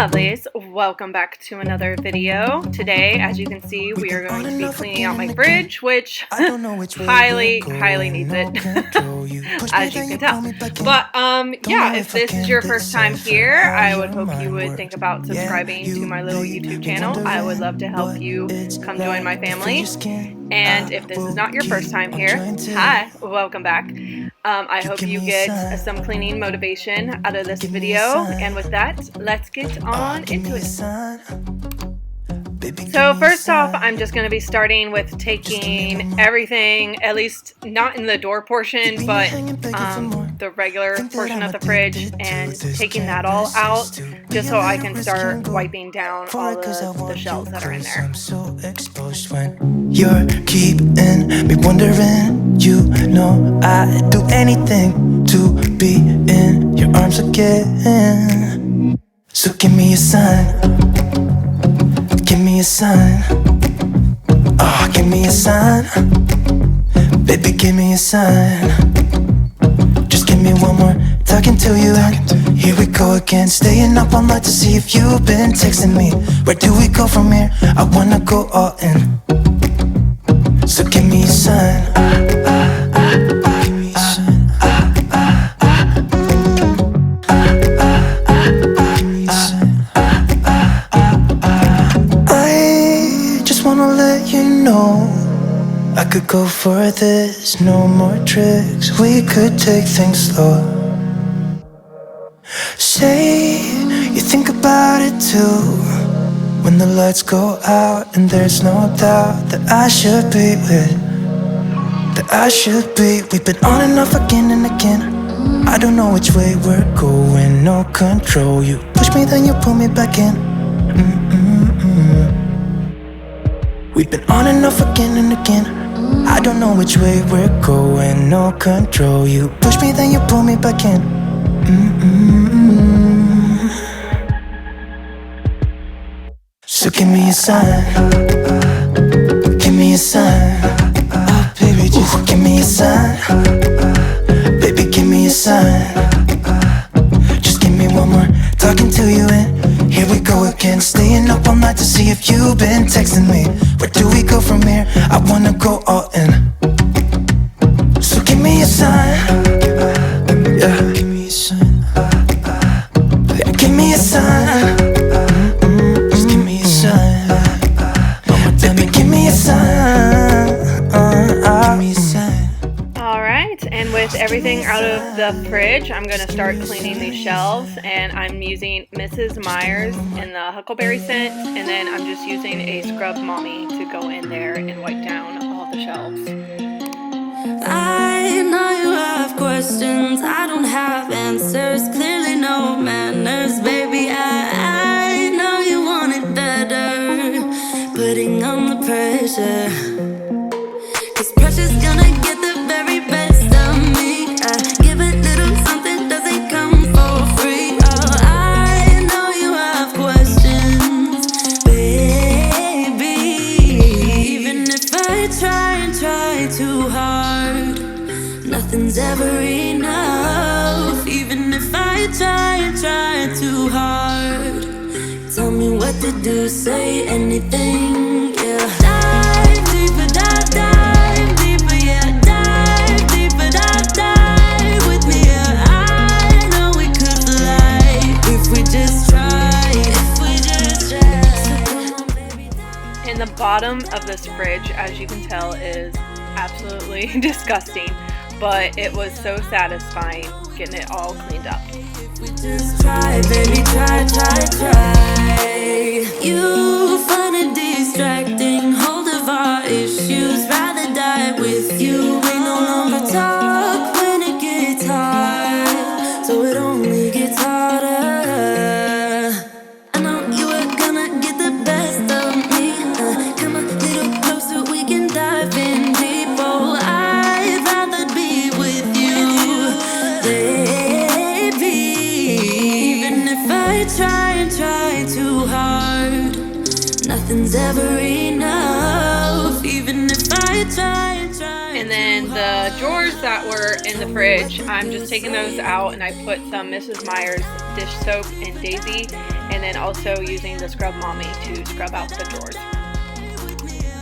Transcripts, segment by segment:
lovelies, welcome back to another video. Today, as you can see, we are going to be cleaning out my fridge, which highly needs it, as you can tell. But yeah, if this is your first time here, I would hope you would think about subscribing to my little YouTube channel. I would love to help you come join my family. And if this is not your first time here, hi, welcome back. I hope you get some cleaning motivation out of this video, and with that, let's get on into it. So first off, I'm just going to be starting with taking everything, at least not in the door portion, but the regular portion of the fridge, and taking that all out just so I can start wiping down all of the shelves that are in there. You're keeping me wondering, you know I'd do anything to be in your arms again. So give me a sign, give me a sign, oh, give me a sign, baby, give me a sign. Just give me one more talking to you, and here we go again, staying up all night to see if you've been texting me. Where do we go from here? I wanna go all in. So give me a sign. I just wanna let you know I could go for this, no more tricks. We could take things slow. Say you think about it too. When the lights go out and there's no doubt that I should be with, that I should be. We've been on and off again and again. I don't know which way we're going, no control. You push me, then you pull me back in. We've been on and off again and again. I don't know which way we're going, no control. You push me, then you pull me back in. So give me a sign, give me a sign, oh baby, just give me a sign, baby, give me a sign. Just give me one more talking to you, and here we go again, staying up all night to see if you've been texting me. Where do we go from here? I wanna go all in. So give me a sign, yeah, give me a sign, yeah, give me a sign. Alright, and with everything out of the fridge, I'm going to start cleaning these shelves, and I'm using Mrs. Meyer's in the Huckleberry scent, and then I'm just using a Scrub Mommy to go in there and wipe down all the shelves. I know you have questions, I don't have answers, clearly no manners, baby. I know you want it better, putting on the pressure, 'cause pressure's gonna get the very best of me. I give a little something, doesn't come for free. Oh, I know you have questions, baby. Even if I try and try too hard, nothing's ever enough. Even if I try and try too hard, tell me what to do, say anything, yeah. Dive deeper, dive deeper, yeah. Dive deeper, dive with me, yeah. I know we could fly if we just try, if we just try. And the bottom of this fridge, as you can tell, is absolutely disgusting, but it was so satisfying getting it all cleaned up. We just try, baby, try. You find it distracting, hold of our issues, rather die with you. We no longer talk when it gets hard, so it only gets harder. I know you were gonna get the best of me. Come a little closer, we can dive in deep. Oh, I'd rather be with you, baby. Even if I try and try too hard, nothing's ever enough. Even if I try and try. And then the drawers that were in the fridge, I'm just taking those out, and I put some Mrs. Meyer's dish soap and Daisy, and then also using the Scrub Mommy to scrub out the drawers.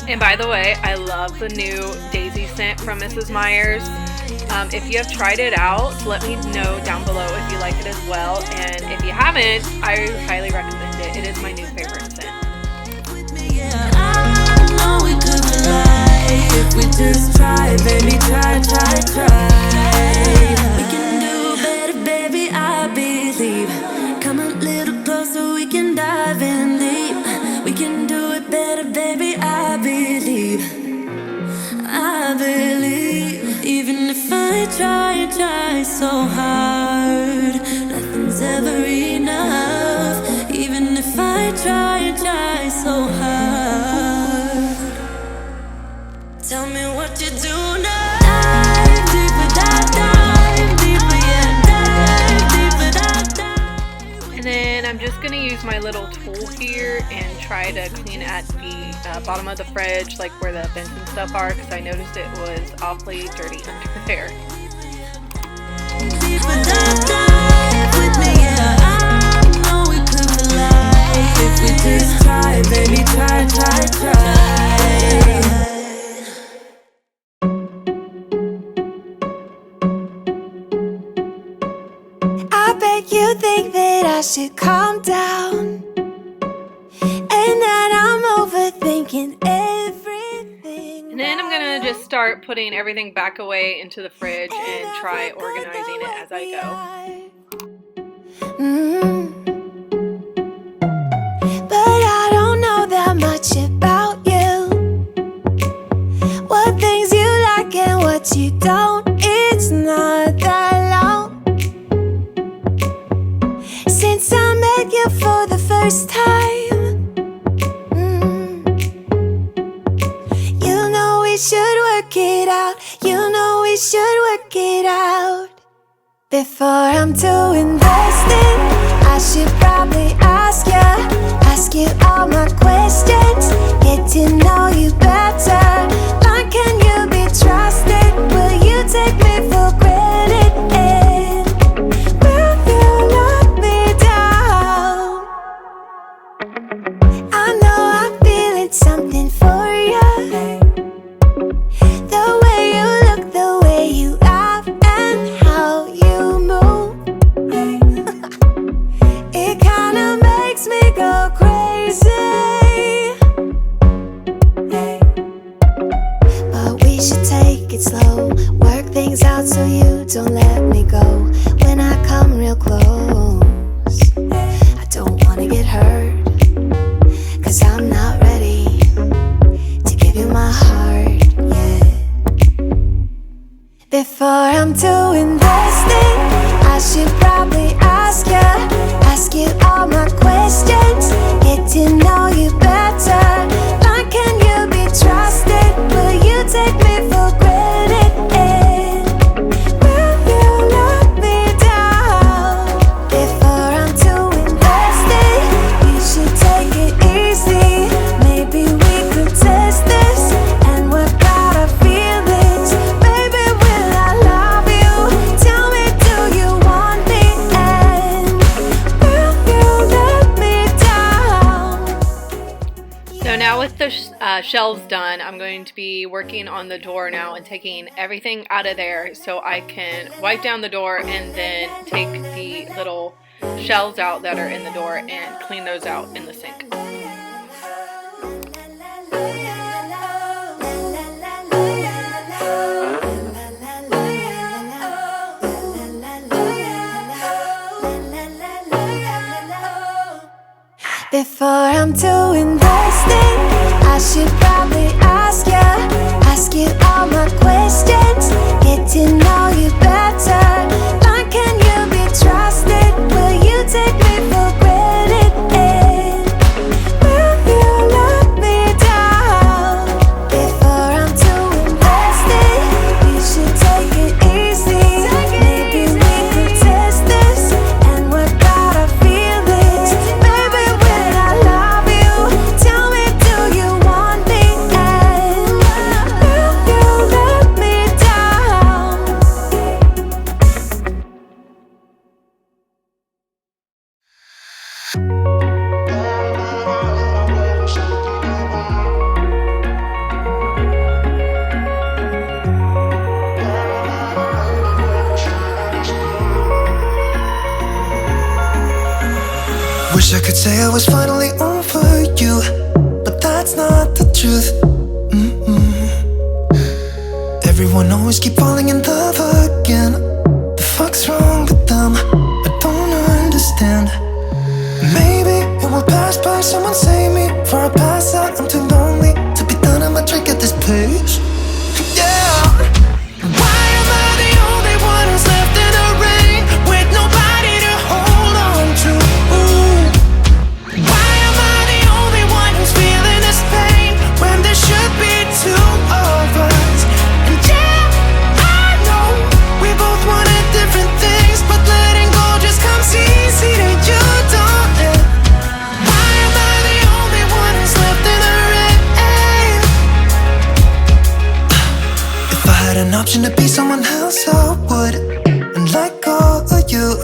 And by the way, I love the new Daisy scent from Mrs. Meyer's. If you have tried it out, let me know down below if you like it as well. And if you haven't, I highly recommend it. It is my new favorite scent. If we just try, baby, try. We can do better, baby, I believe. Come a little closer, we can dive in deep. We can do it better, baby, I believe. Even if I try so hard, nothing's ever enough. Even if I try so hard. Tell me what you do now. Dive deeper, yeah, dive deeper. And then I'm just gonna use my little tool here and try to clean at the bottom of the fridge, like where the vents and stuff are, because I noticed it was awfully dirty under there. Deeper, dive with me, yeah. I know we could fly if we just try, baby, try. I bet you think that I should calm down, and that I'm overthinking everything. And then I'm gonna just start putting everything back away into the fridge and try organizing it as I go. But I don't know that much about you, what things you like and what you don't. It's not that long since I met you for the first time. You know we should work it out. You know we should work it out. Before I'm too invested, I should probably ask you all my questions, get to know you better. Like, can you be trusted? Will you take me for granted? And will you let me down? I know I'm feeling something for you. The way you look, the way you laugh, and how you move. It kinda makes me go crazy. But we should take it slow, work things out so you don't let me go. When I come real close, I don't wanna get hurt, 'cause I'm not ready to give you my heart yet. Before I'm too invested, I should probably ask you all my questions, get to know you better. Like, can you be trusted? Will you take me for granted? And will you let me down? Before I'm too invested, you should take it easy. Maybe we could test this and work out our feelings. Baby, will I love you? Tell me, do you want me? And will you let me down? So now with the shelves done, I'm going to be working on the door now and taking everything out of there so I can wipe down the door and then take the little shelves out that are in the door and clean those out in the sink. Before I'm too invested, I should probably ask you all my questions, get to know you better. Like, can you be trusted? Will you take me for granted? And will you let me down? Before I'm too invested, you should take it easy. Maybe we could test this and work out our feelings. Baby, will I love you? Tell me, do you want me? And will you let me down? Wish I could say I was finally over you, but that's not the truth. Everyone always keep falling in love again. The fuck's wrong with them? I don't understand. Maybe it will pass by, someone save me. Before I pass out, I'm too lonely to be done. I'ma drink at this place. Yeah. Why am I the only one who's left in the rain with nobody to hold on to? Ooh. Why am I the only one who's feeling this pain when there should be two of us? And yeah, I know we both wanted different things, but letting go just comes easy to you, don't it? Why am I the only one who's left in the rain? If I had an option to be someone else, I would, and let go of you.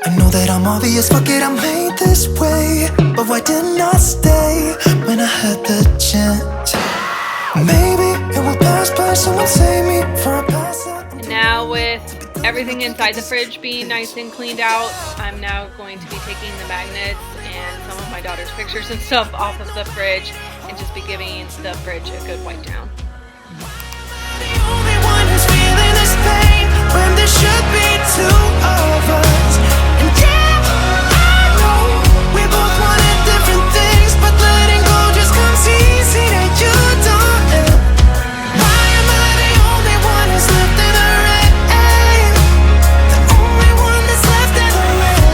I know that I'm obvious, fuck it, I'm made this way. But why didn't I stay when I had the chance? Maybe it will pass by, someone save me for a pass out. And now with everything inside the fridge being nice and cleaned out, I'm now going to be taking the magnets and some of my daughter's pictures and stuff off of the fridge and just be giving the fridge a good wipe down. The only one who's feeling this pain when there should be two of us. And yeah, I know we both wanted different things, but letting go just comes easy to you, don't it? Why am I the only one who's left in the rain? The only one that's left in the rain.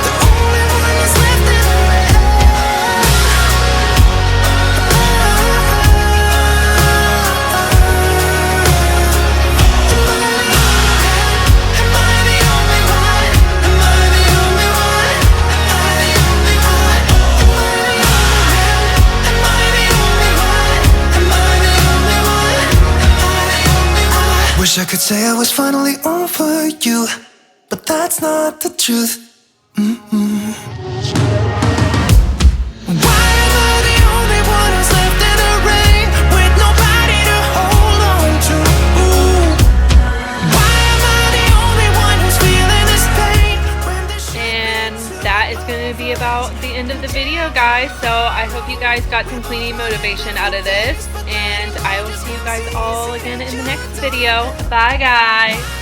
The only one that's left in the rain. Wish I could say I was finally over you, but that's not the truth. Why am I the only one who's left in the rain with nobody to hold on to? Ooh. Why am I the only one who's feeling this pain when there should And that is going to be about the end of the video, guys. So I hope you guys got some cleaning motivation out of this, and I will see you guys all again in the next video. Bye, guys.